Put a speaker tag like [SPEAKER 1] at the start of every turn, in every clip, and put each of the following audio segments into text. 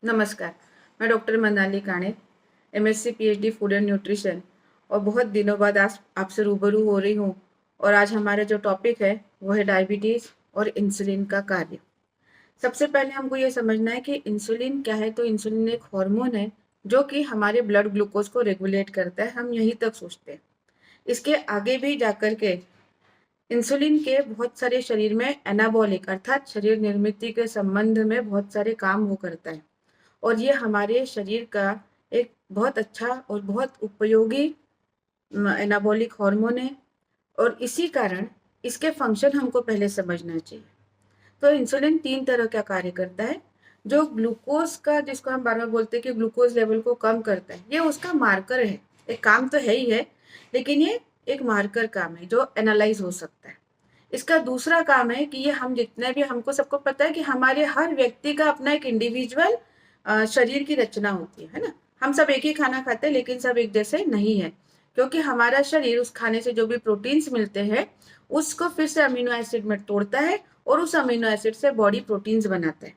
[SPEAKER 1] नमस्कार। मैं doctor Manali Kane, MSc PhD food and nutrition और बहुत दिनों बाद आज आपसे रूबरू हो रही हूँ। और आज हमारा जो टॉपिक है वो है डायबिटीज़ और इंसुलिन का कार्य। सबसे पहले हमको ये समझना है कि इंसुलिन क्या है। तो इंसुलिन एक हार्मोन है जो कि हमारे ब्लड ग्लूकोज को रेगुलेट करता है। हम यहीं तक सोचते हैं। इसके आगे भी जाकर के इंसुलिन के बहुत सारे शरीर में एनाबॉलिक अर्थात शरीर निर्मित के संबंध में बहुत सारे काम वो करता है। और ये हमारे शरीर का एक बहुत अच्छा और बहुत उपयोगी एनाबॉलिक हार्मोन है। और इसी कारण इसके फंक्शन हमको पहले समझना चाहिए। तो इंसुलिन 3 तरह का कार्य करता है। जो ग्लूकोज का, जिसको हम बार बार बोलते हैं कि ग्लूकोज लेवल को कम करता है, ये उसका मार्कर है। एक काम तो है ही है, लेकिन ये एक मार्कर काम है जो एनालाइज हो सकता है। इसका दूसरा काम है कि ये हम जितने भी, हमको सबको पता है कि हमारे हर व्यक्ति का अपना एक इंडिविजुअल शरीर की रचना होती है ना। हम सब एक ही खाना खाते हैं लेकिन सब एक जैसे नहीं है, क्योंकि हमारा शरीर उस खाने से जो भी प्रोटीन्स मिलते हैं उसको फिर से अमीनो एसिड में तोड़ता है और उस अमीनो एसिड से बॉडी प्रोटीन्स बनाता है।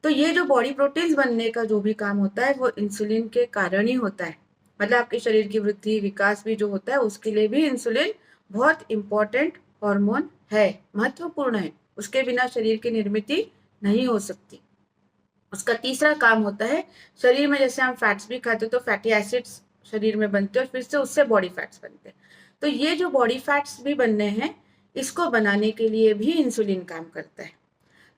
[SPEAKER 1] तो ये जो बॉडी प्रोटीन्स बनने का जो भी काम होता है वो इंसुलिन के कारण ही होता है। मतलब आपके शरीर की वृद्धि विकास भी जो होता है उसके लिए भी इंसुलिन बहुत इंपॉर्टेंट हार्मोन है, महत्वपूर्ण है। उसके बिना शरीर की निर्मित नहीं हो सकती। उसका तीसरा काम होता है, शरीर में जैसे हम फैट्स भी खाते हैं तो फैटी एसिड्स शरीर में बनते हैं और फिर से उससे बॉडी फैट्स बनते हैं। तो ये जो बॉडी फैट्स भी बनने हैं, इसको बनाने के लिए भी इंसुलिन काम करता है।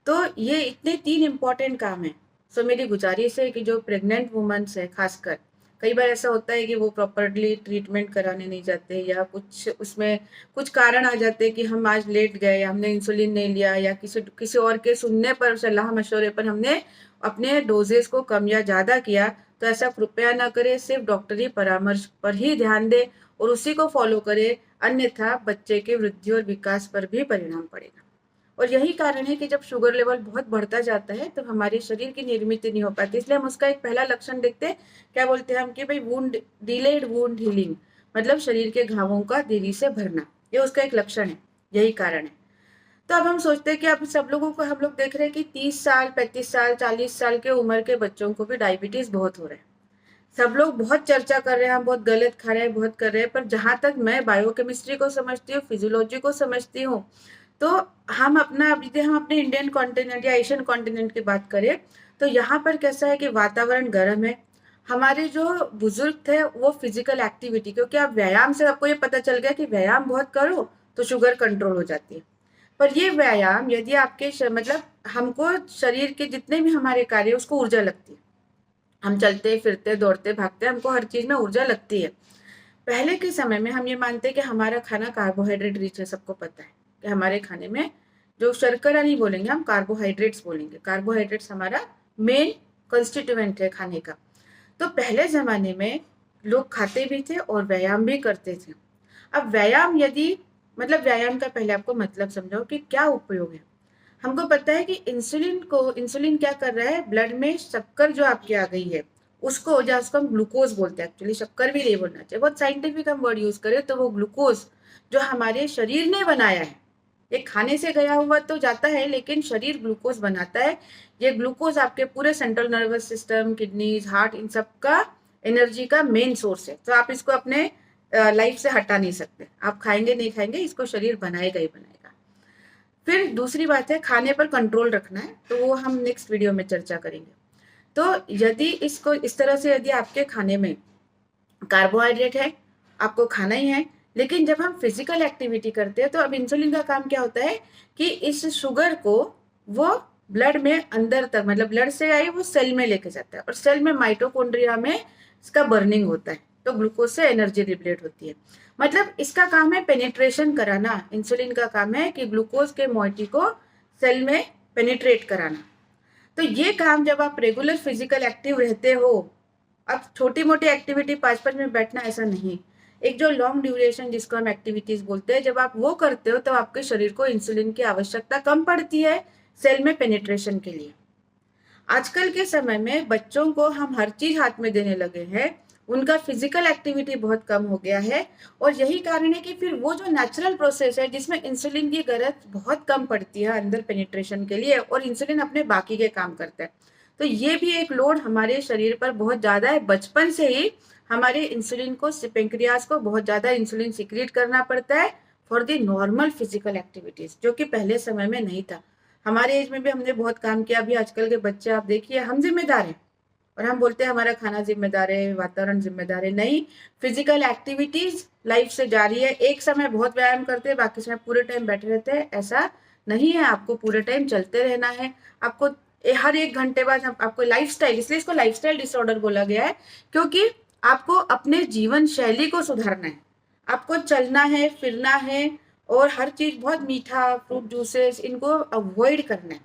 [SPEAKER 1] तो ये इतने 3 इंपॉर्टेंट काम है। सो मेरी गुजारिश है कि जो प्रेग्नेंट वुमेन्स है, खासकर कई बार ऐसा होता है कि वो प्रॉपरली ट्रीटमेंट कराने नहीं जाते, या कुछ उसमें कुछ कारण आ जाते हैं कि हम आज लेट गए, हमने इंसुलिन नहीं लिया, या किसी किसी और के सुनने पर, सलाह मशवरे पर हमने अपने डोजेस को कम या ज़्यादा किया। तो ऐसा कृपया ना करें, सिर्फ डॉक्टरी परामर्श पर ही ध्यान दें और उसी को फॉलो करें, अन्यथा बच्चे के वृद्धि और विकास पर भी परिणाम पड़ेगा। और यही कारण है कि जब शुगर लेवल बहुत बढ़ता जाता है तो हमारे शरीर की निर्मित नहीं हो पाती। इसलिए हम उसका एक पहला लक्षण देखते हैं, क्या बोलते हैं हम कि भाई वुंड, डिलेड वुंड हीलिंग, मतलब शरीर के घावों का देरी से भरना, ये उसका एक लक्षण है। यही कारण है। तो अब हम सोचते हैं कि अब सब लोगों को, हम लोग देख रहे हैं कि 30 साल 35 साल 40 साल के उम्र के बच्चों को भी डायबिटीज बहुत हो रहा है। सब लोग बहुत चर्चा कर रहे हैं, हम बहुत गलत खा रहे हैं, बहुत कर रहे हैं, पर जहां तक मैं बायोकेमिस्ट्री को समझती हूँ, फिजियोलॉजी को समझती हूँ, तो हम अपना, यदि हम अपने इंडियन कॉन्टिनेंट या एशियन कॉन्टिनेंट की बात करें तो यहाँ पर कैसा है कि वातावरण गर्म है। हमारे जो बुजुर्ग थे वो फिजिकल एक्टिविटी, क्योंकि अब व्यायाम से आपको ये पता चल गया कि व्यायाम बहुत करो तो शुगर कंट्रोल हो जाती है। पर ये व्यायाम यदि आपके मतलब हमको शरीर के जितने भी हमारे कार्य उसको ऊर्जा लगती है। हम चलते फिरते दौड़ते भागते, हमको हर चीज में ऊर्जा लगती है। पहले के समय में हम ये मानते हैं कि हमारा खाना कार्बोहाइड्रेट रिच है। सबको पता है कि हमारे खाने में जो शर्करा नहीं बोलेंगे, हम कार्बोहाइड्रेट्स बोलेंगे। कार्बोहाइड्रेट्स हमारा मेन कंस्टिट्यूएंट है खाने का। तो पहले जमाने में लोग खाते भी थे और व्यायाम भी करते थे। अब व्यायाम यदि, मतलब व्यायाम का पहले आपको मतलब समझाओ कि क्या उपयोग है। हमको पता है कि इंसुलिन क्या कर रहा है, ब्लड में शक्कर जो आपकी आ गई है उसको, या उसको हम ग्लूकोज बोलते हैं, एक्चुअली शक्कर भी नहीं बोलना चाहिए, बहुत साइंटिफिक हम वर्ड यूज करें तो वो ग्लूकोज जो हमारे शरीर ने बनाया है, ये खाने से गया हुआ तो जाता है लेकिन शरीर ग्लूकोज बनाता है। ये ग्लूकोज आपके पूरे central nervous system, kidneys, heart, इन सब का एनर्जी का मेन सोर्स है। तो आप इसको अपने लाइफ से हटा नहीं सकते। आप खाएंगे नहीं खाएंगे, इसको शरीर बनाएगा ही बनाएगा। फिर दूसरी बात है खाने पर कंट्रोल रखना है, तो वो हम नेक्स्ट वीडियो में चर्चा करेंगे। तो यदि इसको इस तरह से, यदि आपके खाने में कार्बोहाइड्रेट है, आपको खाना ही है, लेकिन जब हम फिजिकल एक्टिविटी करते हैं तो अब इंसुलिन का काम क्या होता है कि इस शुगर को वो ब्लड में अंदर तक, मतलब ब्लड से आई वो सेल में लेके जाता है और सेल में माइटोकॉन्ड्रिया में इसका बर्निंग होता है, तो ग्लूकोज से एनर्जी रिप्लेट होती है। मतलब इसका काम है पेनिट्रेशन कराना। इंसुलिन का काम है कि ग्लूकोज के मोइटी को सेल में पेनिट्रेट कराना। तो ये काम जब आप रेगुलर फिजिकल एक्टिव रहते हो, अब छोटी मोटी एक्टिविटी 5-5 मिनट बैठना ऐसा नहीं, एक जो लॉन्ग ड्यूरेशन जिसको हम एक्टिविटीज बोलते हैं, जब आप वो करते हो तो आपके शरीर को इंसुलिन की आवश्यकता कम पड़ती है सेल में पेनिट्रेशन के लिए। आजकल के समय में बच्चों को हम हर चीज हाथ में देने लगे हैं, उनका फिजिकल एक्टिविटी बहुत कम हो गया है। और यही कारण है कि फिर वो जो नेचुरल प्रोसेस है जिसमें इंसुलिन की जरूरत बहुत कम पड़ती है अंदर पेनिट्रेशन के लिए, और इंसुलिन अपने बाकी के काम करता है। तो ये भी एक लोड हमारे शरीर पर बहुत ज़्यादा है। बचपन से ही हमारे इंसुलिन को, पेंक्रियाज को बहुत ज़्यादा इंसुलिन सिक्रीट करना पड़ता है for the normal physical activities, जो कि पहले समय में नहीं था। हमारे एज में भी हमने बहुत काम किया। अभी आजकल के बच्चे आप देखिए, हम जिम्मेदार हैं और हम बोलते हैं हमारा खाना जिम्मेदार है, वातावरण जिम्मेदार है। नहीं, फिजिकल एक्टिविटीज लाइफ से जारी है। एक समय बहुत व्यायाम करते हैं, बाकी समय पूरे टाइम बैठे रहते हैं, ऐसा नहीं है। आपको पूरे टाइम चलते रहना है। आपको हर एक घंटे बाद आपको लाइफस्टाइल, इसलिए इसको लाइफस्टाइल डिसऑर्डर बोला गया है, क्योंकि आपको अपने जीवन शैली को सुधारना है। आपको चलना है, फिरना है, और हर चीज बहुत मीठा, फ्रूट जूसेस, इनको अवॉइड करना है।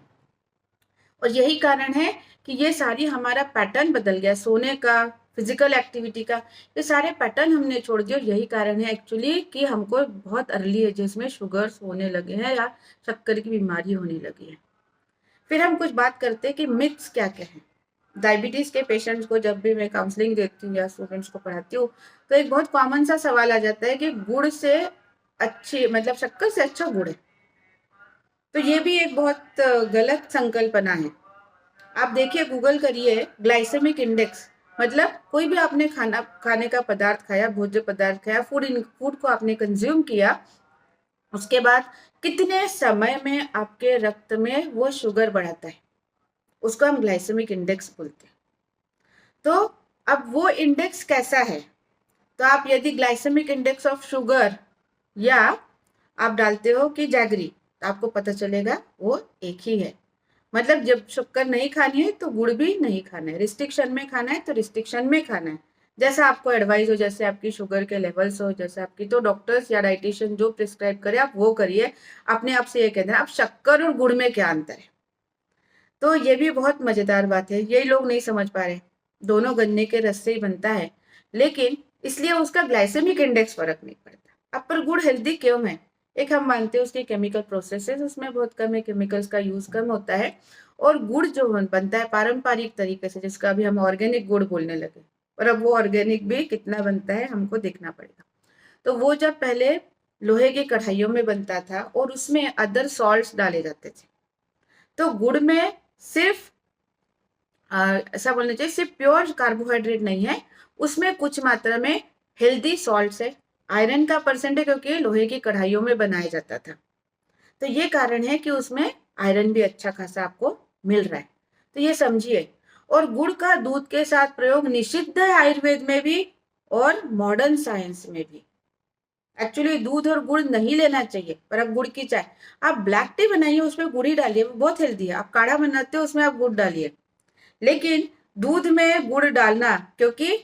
[SPEAKER 1] और यही कारण है कि ये सारी हमारा पैटर्न बदल गया, सोने का, फिजिकल एक्टिविटी का, ये सारे पैटर्न हमने छोड़ दिए। और यही कारण है एक्चुअली कि हमको बहुत अर्ली एजेस में शुगर्स होने लगे हैं या शक्कर की बीमारी होने लगी है। फिर हम कुछ बात करते हैं कि मिथ्स क्या क्या है। डायबिटीज के पेशेंट्स को जब भी मैं काउंसलिंग देती हूँ या स्टूडेंट्स को पढ़ाती हूँ, तो एक बहुत कॉमन सा सवाल आ जाता है कि गुड़ से अच्छी, मतलब शक्कर से अच्छा गुड़ है। तो ये भी एक बहुत गलत संकल्पना है। आप देखिए, गूगल करिए ग्लाइसेमिक इंडेक्स, मतलब कोई भी आपने खाने का पदार्थ खाया, भोज्य पदार्थ खाया, फूड को आपने कंज्यूम किया, उसके बाद कितने समय में आपके रक्त में वो शुगर बढ़ाता है, उसको हम ग्लाइसेमिक इंडेक्स बोलते हैं। तो अब वो इंडेक्स कैसा है, तो आप यदि ग्लाइसेमिक इंडेक्स ऑफ शुगर या आप डालते हो कि जैगरी, तो आपको पता चलेगा वो एक ही है। मतलब जब शक्कर नहीं खानी है तो गुड़ भी नहीं खाना है, रिस्ट्रिक्शन में खाना है तो रिस्ट्रिक्शन में खाना है, जैसा आपको एडवाइस हो, जैसे आपकी शुगर के लेवल्स हो, जैसे आपकी, तो डॉक्टर्स या डाइटिशियन जो प्रिस्क्राइब करे आप वो करिए। अपने आप से ये कहना है, आप शक्कर और गुड़ में क्या अंतर है। तो ये भी बहुत मजेदार बात है, यही लोग नहीं समझ पा रहे। दोनों गन्ने के रस से ही बनता है, लेकिन इसलिए उसका ग्लाइसेमिक इंडेक्स फर्क नहीं पड़ता। अब पर गुड़ हेल्दी क्यों है? एक हम मानते हैं उसकी केमिकल प्रोसेसेस उसमें बहुत कम है, केमिकल्स का यूज कम होता है, और गुड़ जो बनता है पारंपरिक तरीके से, जिसका अभी हम ऑर्गेनिक गुड़ बोलने लगे, और अब वो ऑर्गेनिक भी कितना बनता है हमको देखना पड़ेगा। तो वो जब पहले लोहे की कढ़ाइयों में बनता था और उसमें अदर सॉल्ट्स डाले जाते थे, तो गुड़ में सिर्फ ऐसा बोलना चाहिए, सिर्फ प्योर कार्बोहाइड्रेट नहीं है, उसमें कुछ मात्रा में हेल्दी सॉल्ट्स है, आयरन का परसेंट है, क्योंकि लोहे की कढ़ाइयों में बनाया जाता था। तो ये कारण है कि उसमें आयरन भी अच्छा खासा आपको मिल रहा है, तो ये समझिए। और गुड़ का दूध के साथ प्रयोग निषिद्ध है आयुर्वेद में भी और मॉडर्न साइंस में भी। एक्चुअली दूध और गुड़ नहीं लेना चाहिए, पर अब गुड़ की चाय, आप ब्लैक टी बनाइए उसमें गुड़ ही डालिए, बहुत हेल्दी है। आप काढ़ा बनाते हो उसमें आप गुड़ डालिए, लेकिन दूध में गुड़ डालना, क्योंकि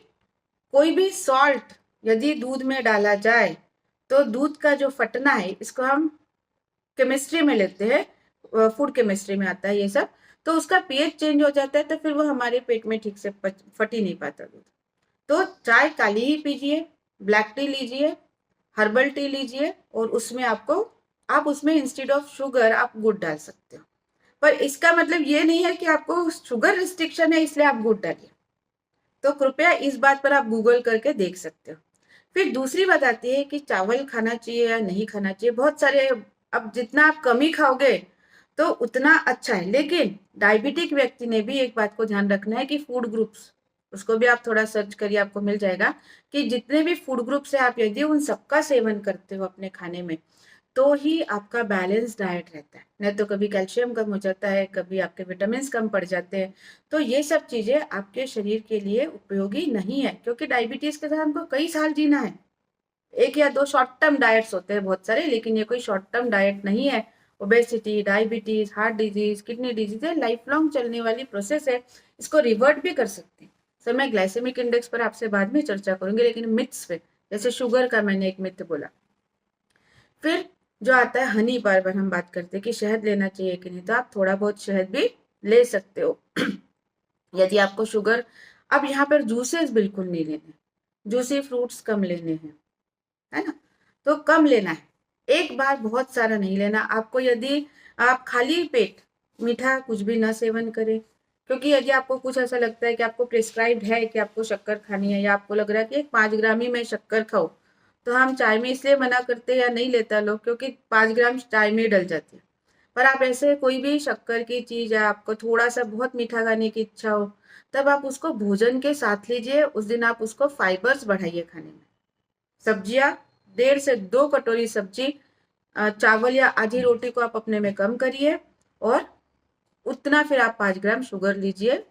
[SPEAKER 1] कोई भी सॉल्ट यदि दूध में डाला जाए तो दूध का जो फटना है, इसको हम केमिस्ट्री में लेते हैं, फूड केमिस्ट्री में आता है ये सब, तो उसका पीएच चेंज हो जाता है, तो फिर वो हमारे पेट में ठीक से फट ही नहीं पाता दूध। तो चाय काली ही पीजिए, ब्लैक टी लीजिए, हर्बल टी लीजिए, और उसमें आप उसमें इंस्टेड ऑफ शुगर आप गुड़ डाल सकते हो। पर इसका मतलब ये नहीं है कि आपको शुगर रिस्ट्रिक्शन है इसलिए आप गुड़ डालिए। तो कृपया इस बात पर आप गूगल करके देख सकते हो। फिर दूसरी बात आती है कि चावल खाना चाहिए या नहीं खाना चाहिए। बहुत सारे, अब जितना आप कम ही खाओगे तो उतना अच्छा है, लेकिन डायबिटिक व्यक्ति ने भी एक बात को ध्यान रखना है कि फूड ग्रुप्स, उसको भी आप थोड़ा सर्च करिए, आपको मिल जाएगा कि जितने भी फूड ग्रुप्स है, आप यदि उन सबका सेवन करते हो अपने खाने में, तो ही आपका बैलेंस डाइट रहता है। नहीं तो कभी कैल्शियम कम हो जाता है, कभी आपके विटामिन कम पड़ जाते हैं। तो ये सब चीजें आपके शरीर के लिए उपयोगी नहीं है, क्योंकि डायबिटीज के साथ हमको कई साल जीना है। एक या दो शॉर्ट टर्म डाइट्स होते हैं बहुत सारे, लेकिन ये कोई शॉर्ट टर्म डाइट नहीं है। Obesity, diabetes, heart disease, kidney disease है, लाइफ लॉन्ग चलने वाली प्रोसेस है, इसको रिवर्ट भी कर सकते हैं। सर मैं ग्लाइसेमिक इंडेक्स पर आपसे बाद में चर्चा करूंगी, लेकिन मिथ्स पे, जैसे शुगर का मैंने एक मिथ बोला। फिर जो आता है हनी, बार बार हम बात करते हैं कि शहद लेना चाहिए कि नहीं, तो आप थोड़ा बहुत शहद भी ले सकते हो यदि आपको शुगर। अब यहाँ पर जूसेस बिल्कुल नहीं लेने, जूसी फ्रूट्स कम लेने हैं, है ना, तो कम लेना है, एक बार बहुत सारा नहीं लेना। आपको यदि आप खाली पेट मीठा कुछ भी ना सेवन करें, क्योंकि यदि आपको कुछ ऐसा लगता है कि आपको प्रिस्क्राइब्ड है कि आपको शक्कर खानी है, या आपको लग रहा है कि 5 ग्राम ही मैं शक्कर खाऊं, तो हम चाय में इसलिए मना करते हैं या नहीं लेता लोग, क्योंकि 5 ग्राम चाय में डल जाती है। पर आप ऐसे कोई भी शक्कर की चीज है, आपको थोड़ा सा बहुत मीठा खाने की इच्छा हो, तब आप उसको भोजन के साथ लीजिए। उस दिन आप उसको फाइबर्स बढ़ाइए खाने में। सब्जियां, 1.5 से 2 कटोरी सब्जी, चावल या आधी रोटी को आप अपने में कम करिए, और उतना फिर आप 5 ग्राम शुगर लीजिए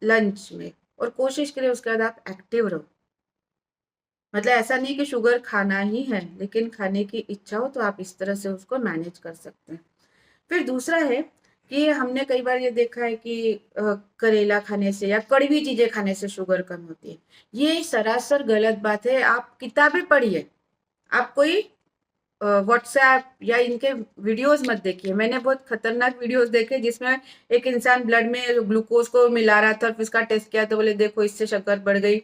[SPEAKER 1] लंच में, और कोशिश करिए उसके बाद आप एक्टिव रहो। मतलब ऐसा नहीं कि शुगर खाना ही है, लेकिन खाने की इच्छा हो तो आप इस तरह से उसको मैनेज कर सकते हैं। फिर दूसरा है कि हमने कई बार ये देखा है कि करेला खाने से या कड़वी चीजें खाने से शुगर कम होती है। ये सरासर गलत बात है। आप किताबें पढ़िए, आप कोई व्हाट्सएप या इनके वीडियोस मत देखिए। मैंने बहुत खतरनाक वीडियोस देखे जिसमें एक इंसान ब्लड में ग्लूकोज को मिला रहा था, फिर उसका टेस्ट किया तो बोले देखो इससे शक्कर बढ़ गई,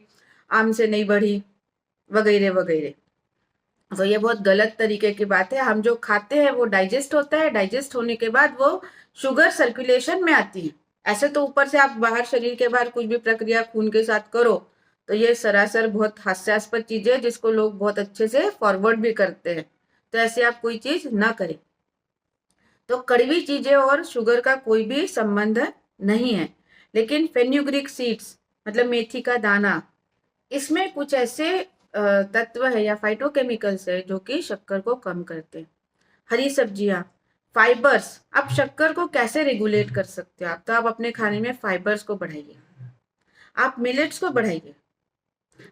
[SPEAKER 1] आम से नहीं बढ़ी, वगैरह वगैरह। तो ये बहुत गलत तरीके की बात है। हम जो खाते हैं वो डाइजेस्ट होता है, डाइजेस्ट होने के बाद वो शुगर सर्कुलेशन में आती है। ऐसे तो ऊपर से आप बाहर शरीर के बाहर कुछ भी प्रक्रिया खून के साथ करो तो ये सरासर बहुत हास्यास्पद चीज है, जिसको लोग बहुत अच्छे से फॉरवर्ड भी करते हैं। तो ऐसे आप कोई चीज ना करें। तो कड़वी चीजें और शुगर का कोई भी संबंध नहीं है। लेकिन फेन्यूग्रिक सीड्स मतलब मेथी का दाना, इसमें कुछ ऐसे तत्व है या फाइटोकेमिकल्स है जो कि शक्कर को कम करते हैं। हरी सब्जियां, फाइबर्स, आप शक्कर को कैसे रेगुलेट कर सकते हो? आप तो आप अपने खाने में फाइबर्स को बढ़ाइए, आप मिलेट्स को बढ़ाइए।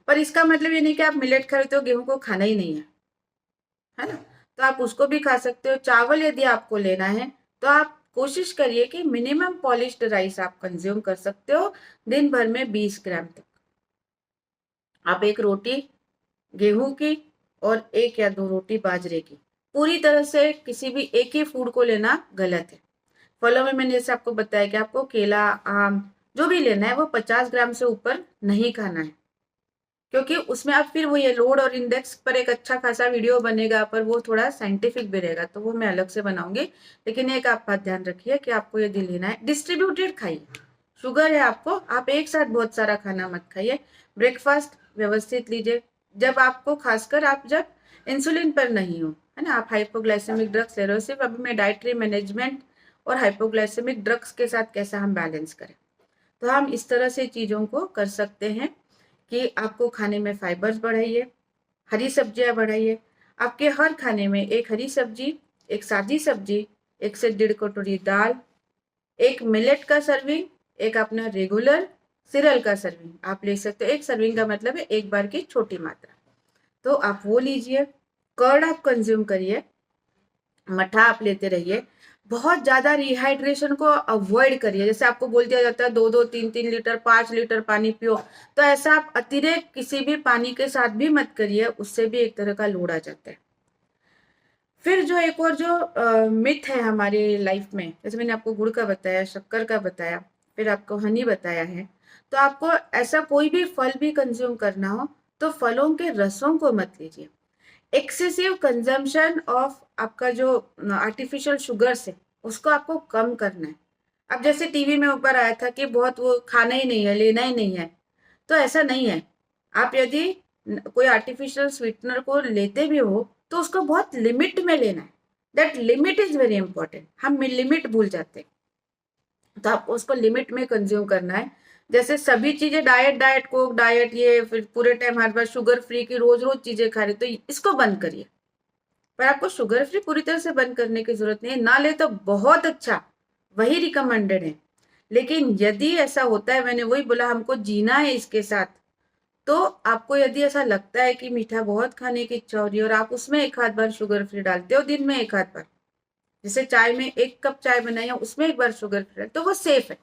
[SPEAKER 1] पर इसका मतलब ये नहीं कि आप मिलेट खा रहे हो तो गेहूं को खाना ही नहीं है ना? तो आप उसको भी खा सकते हो। चावल यदि आपको लेना है तो आप कोशिश करिए कि मिनिमम पॉलिश्ड राइस आप कंज्यूम कर सकते हो दिन भर में 20 ग्राम तक। आप एक रोटी गेहूं की और 1 या 2 रोटी बाजरे की, पूरी तरह से किसी भी एक ही फूड को लेना गलत है। फलों में मैंने जैसे आपको बताया कि आपको केला, आम जो भी लेना है वो 50 ग्राम से ऊपर नहीं खाना है, क्योंकि उसमें आप फिर वो ये लोड और इंडेक्स पर एक अच्छा खासा वीडियो बनेगा, पर वो थोड़ा साइंटिफिक भी रहेगा, तो वो मैं अलग से बनाऊंगी। लेकिन एक आप बात ध्यान रखिए कि आपको यदि लेना है डिस्ट्रीब्यूटेड खाइए। शुगर है आपको, आप एक साथ बहुत सारा खाना मत खाइए। ब्रेकफास्ट व्यवस्थित लीजिए। जब आपको खासकर आप जब इंसुलिन पर नहीं हो, है ना, आप हाइपोग्लाइसेमिक ड्रग्स ले रहे हो, सिर्फ अभी मैं डाइटरी मैनेजमेंट और हाइपोग्लाइसेमिक ड्रग्स के साथ कैसा हम बैलेंस करें। तो हम इस तरह से चीजों को कर सकते हैं कि आपको खाने में फाइबर्स बढ़ाइए, हरी सब्जियां बढ़ाइए। आपके हर खाने में एक हरी सब्जी, एक सादी सब्जी, 1 से 1.5 कटोरी दाल, एक मिलेट का सर्विंग, एक अपना रेगुलर सिरल का सर्विंग आप ले सकते हो। एक सर्विंग का मतलब है एक बार की छोटी मात्रा, तो आप वो लीजिए। कर्ड आप कंज्यूम करिए, मठा आप लेते रहिए। बहुत ज्यादा रिहाइड्रेशन को अवॉइड करिए। जैसे आपको बोल दिया जाता है 2-2, 3-3 लीटर, 5 लीटर पानी पियो, तो ऐसा आप अतिरेक किसी भी पानी के साथ भी मत करिए, उससे भी एक तरह का लोड आ जाता है। फिर जो एक और जो मिथ है हमारी लाइफ में, जैसे मैंने आपको गुड़ का बताया, शक्कर का बताया, फिर आपको हनी बताया है, तो आपको ऐसा कोई भी फल भी कंज्यूम करना हो तो फलों के रसों को मत लीजिए। एक्सेसिव कंजम्पशन ऑफ आपका जो आर्टिफिशियल शुगर्स है उसको आपको कम करना है। अब जैसे टीवी में ऊपर आया था कि बहुत वो खाना ही नहीं है, लेना ही नहीं है, तो ऐसा नहीं है। आप यदि कोई आर्टिफिशियल स्वीटनर को लेते भी हो तो उसको बहुत लिमिट में लेना है। That limit is very important. हम लिमिट भूल जाते हैं, तो आपको उसको लिमिट में कंज्यूम करना है। जैसे सभी चीजें डाइट डाइट कोक डाइट, ये फिर पूरे टाइम हर बार शुगर फ्री की रोज रोज चीजें खा रहे, तो इसको बंद करिए। पर आपको शुगर फ्री पूरी तरह से बंद करने की जरूरत नहीं है, ना ले तो बहुत अच्छा, वही रिकमेंडेड है। लेकिन यदि ऐसा होता है, मैंने वही बोला, हमको जीना है इसके साथ, तो आपको यदि ऐसा लगता है कि मीठा बहुत खाने की इच्छा हो रही है और आप उसमें एक आध बार शुगर फ्री डालते हो दिन में एक आध बार, जैसे चाय में 1 कप चाय बनाई है उसमें एक बार शुगर फ्री, तो वो सेफ है।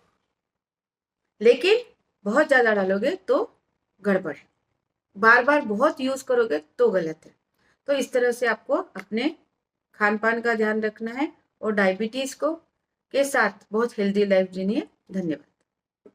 [SPEAKER 1] लेकिन बहुत ज्यादा डालोगे तो गड़बड़ है, बार बार बहुत यूज करोगे तो गलत है। तो इस तरह से आपको अपने खान पान का ध्यान रखना है और डायबिटीज को के साथ बहुत हेल्दी लाइफ जीनी है। धन्यवाद।